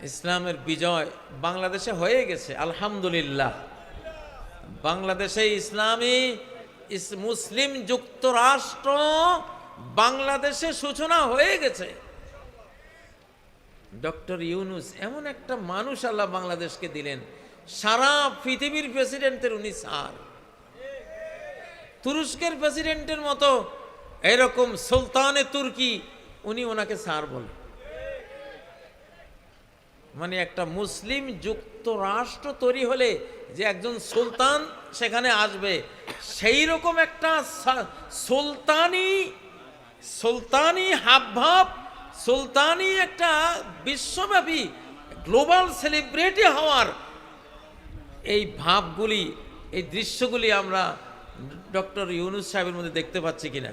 ইসলামের বিজয় বাংলাদেশে হয়ে গেছে আলহামদুলিল্লাহ। বাংলাদেশে ইসলামী মুসলিম যুক্তরাষ্ট্র বাংলাদেশে সূচনা হয়ে গেছে। ডক্টর ইউনূস এমন একটা মানুষ আল্লাহ বাংলাদেশকে দিলেন, সারা পৃথিবীর প্রেসিডেন্টের উনি স্যার। তুরস্কের প্রেসিডেন্টের মতো এরকম সুলতানে তুর্কি, উনি ওনাকে স্যার বলে। মানে একটা মুসলিম যুক্তরাষ্ট্র তৈরি হলে যে একজন সুলতান সেখানে আসবে, সেই রকম একটা সুলতানি হাবভাব, সুলতানি একটা বিশ্বব্যাপী গ্লোবাল সেলিব্রিটি হওয়ার এই ভাবগুলি, এই দৃশ্যগুলি আমরা ডক্টর ইউনূস সাহেবের মধ্যে দেখতে পাচ্ছি কিনা?